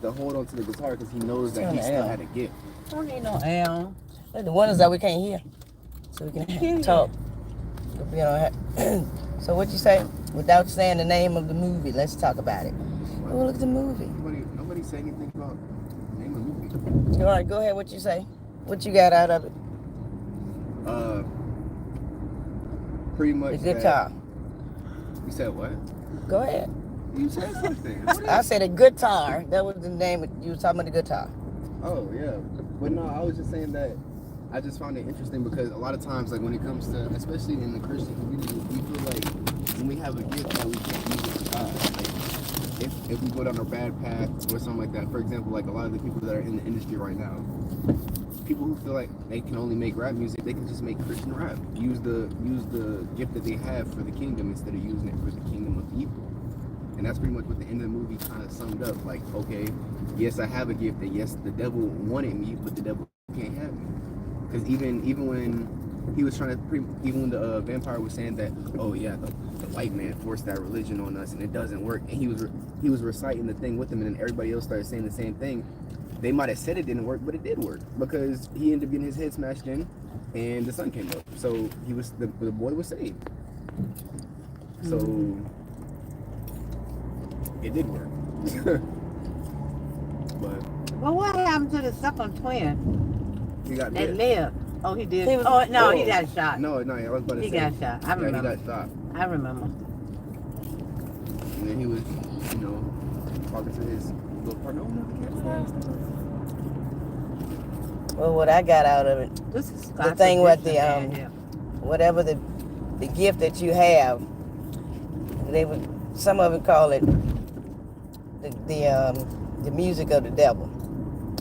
refused to hold on to the guitar because he knows that he still had a gift. Don't need no L. The one is that we can't hear, so we can talk. You know. So what you say? Without saying the name of the movie, let's talk about it. Oh, look at the movie. Nobody say anything about the name of the movie. All right, go ahead. What you say? What you got out of it? Pretty much. The guitar. You said what? Go ahead. You said something. I said a guitar. That was the name. You was talking about the guitar. Oh yeah, but no, I was just saying that I just found it interesting because a lot of times, like when it comes to, especially in the Christian community, we feel like when we have a gift that we can't use it for God. Like if we go down a bad path or something like that. For example, like a lot of the people that are in the industry right now, people who feel like they can only make rap music, they can just make Christian rap. Use the gift that they have for the kingdom instead of using it for the kingdom of evil. And that's pretty much what the end of the movie kind of summed up. Like, okay, yes, I have a gift, and yes, the devil wanted me, but the devil can't have me. Because even when he was trying to, even when the vampire was saying that, oh yeah, the white man forced that religion on us, and it doesn't work, and he was reciting the thing with him, and then everybody else started saying the same thing. They might have said it didn't work, but it did work because he ended up getting his head smashed in, and the sun came up. So he was the boy was saved. So it did work. But what happened to the second twin? he got That dead. lived. Oh, he did. He was- Oh no, he got shot. No, I was about to He say. got shot. I remember. Yeah, he got shot. I remember. And then he was, talking to his little partner. Well, what I got out of it, This is the thing with the yeah. whatever the gift that you have, they would, some of it call it the music of the devil.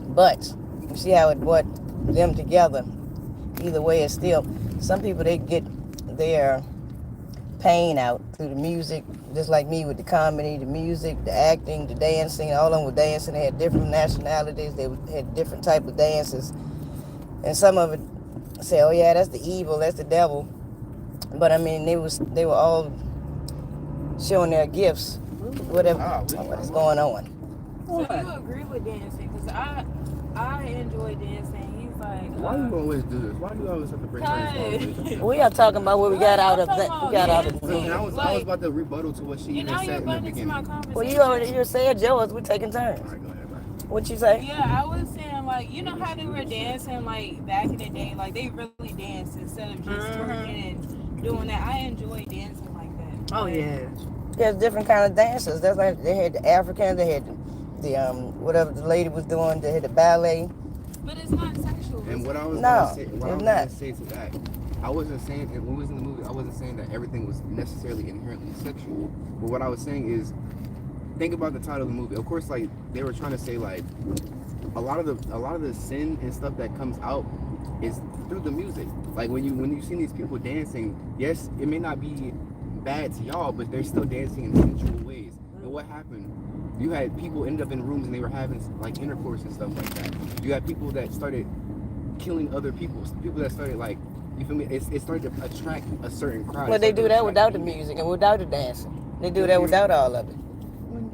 But you see how it brought them together. Either way, it's still, some people, they get their pain out through the music, just like me with the comedy, the music, the acting, the dancing. All of them were dancing. They had different nationalities. They had different type of dances. And some of it say, oh yeah, that's the evil, that's the devil. But I mean, they were all showing their gifts, whatever what is going on. So you agree with dancing? Because I enjoy dancing. He's like, Why do you always do this? Why do you always have to bring things We are talking about what we got out of that. We got out of the I was about to rebuttal to what she even said in the beginning. Well, you said yours. We're taking turns. All right, go ahead, bye. What you say? Yeah, I was saying, like, you know how they were dancing, like, back in the day? Like, they really danced instead of just twerking and doing that. I enjoy dancing like that. Oh yeah. There's different kind of dances. That's like they had the African, they had the whatever the lady was doing, they had the ballet. But it's not sexual. And what I was No, going to say to that, I wasn't saying, when we was in the movie, I wasn't saying that everything was necessarily inherently sexual. But what I was saying is, think about the title of the movie. Of course, like, they were trying to say, like, a lot of the sin and stuff that comes out is through the music. Like, when you see these people dancing, yes, it may not be bad to y'all, but they're still dancing in sensual ways. And what happened? You had people end up in rooms and they were having like intercourse and stuff like that. You had people that started killing other people that started, like, you feel me? It started to attract a certain crowd. But they do that without the music and without the dancing. They do that without all of it.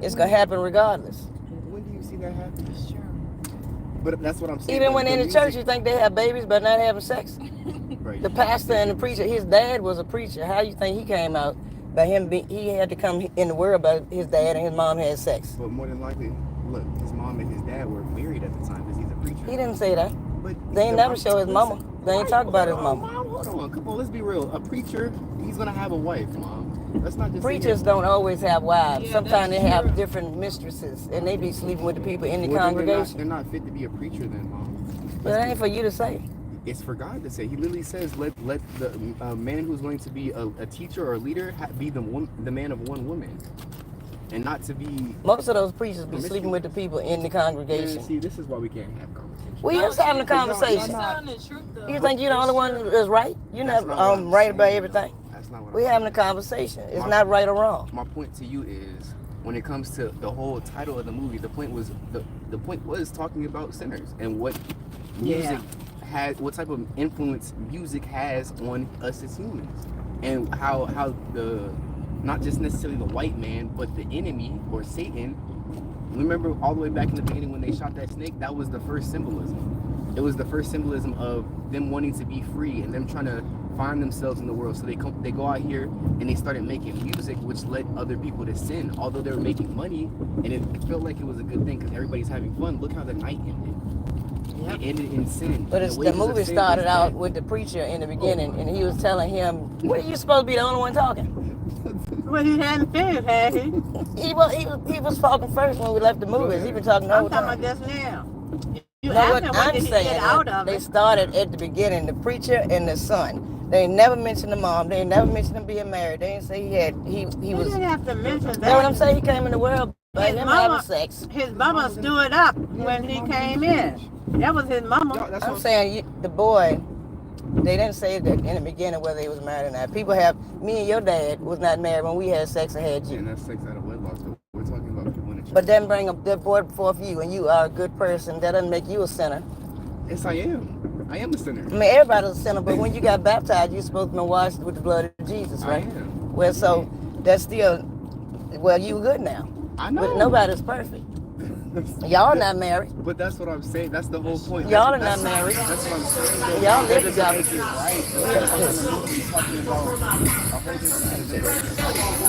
It's gonna happen regardless. When do you see that happen? It's true. But that's what I'm saying. Even when in the church, you think they have babies but not having sex. Right. The pastor and the preacher, his dad was a preacher. How you think he came out? By him, he had to come in the world, but his dad and his mom had sex. But more than likely, look, his mom and his dad were married at the time because he's a preacher. He didn't say that. But They ain't never show his mama. They ain't talk about his mama. Mom, hold on, come on, let's be real. A preacher, he's gonna have a wife, Mom. Let's not just Preachers don't always have wives. Yeah, Sometimes they that's have true. different mistresses, and they be sleeping with the people in the Well, then congregation. They're not fit to be a preacher, then, Mom. But that ain't for you to say. It's for God to say. He literally says, "Let the man who's going to be a teacher or a leader be the man of one woman, and not to be." Most of those preachers be sleeping with the people in the congregation. Man, see, this is why we can't have conversations. We is having a conversation. telling the truth, though. You think you're the only one that's right? You're That's not not what I'm right saying, about though. everything. That's not what We I'm having a conversation. It's not right or wrong. My point to you is, when it comes to the whole title of the movie, the point was talking about sinners and what music has, what type of influence music has on us as humans, and how the, not just necessarily the white man, but the enemy or Satan Remember all the way back in the beginning when they shot that snake? That was the first symbolism. It was the first symbolism of them wanting to be free and them trying to find themselves in the world. So they go out here and they started making music, which led other people to sin. Although they were making money, and it felt like it was a good thing because everybody's having fun. Look how the night ended. Yep. It ended in sin. But it's, the movie started out with the preacher in the beginning, and he was telling him, "What are you supposed to be the only one talking?" Well, he hadn't finished, had he? He was talking first when we left the movies. He been talking the I'm whole talking time. about just now. You You know asked what him I'm what did he saying? get out of They it. started at the beginning, the preacher and the son. They never mentioned the mom. They never mentioned him being married. They didn't say he He was. didn't have to mention You know what I'm that. saying? He came in the world by His him mama- having sex. His mama stood up when he came in. That was his mama. No, that's I'm what saying the boy. They didn't say that in the beginning whether he was married or not. People have. Me and your dad was not married when we had sex and had you. and that's sex out of wedlock. So we're talking about people in the church. But then bring up that boy forth you, and you are a good person. That doesn't make you a sinner. Yes, I am. I am a sinner. I mean, everybody's a sinner, but when you got baptized, you're supposed to be washed with the blood of Jesus, I right? am. Well, so that's still, well, you good now. I know. But nobody's perfect. Y'all not married. But that's what I'm saying. That's the whole point. Y'all are That's- not married. That's what I'm saying. Y'all live That doesn't together. make it right. We're talking about a whole different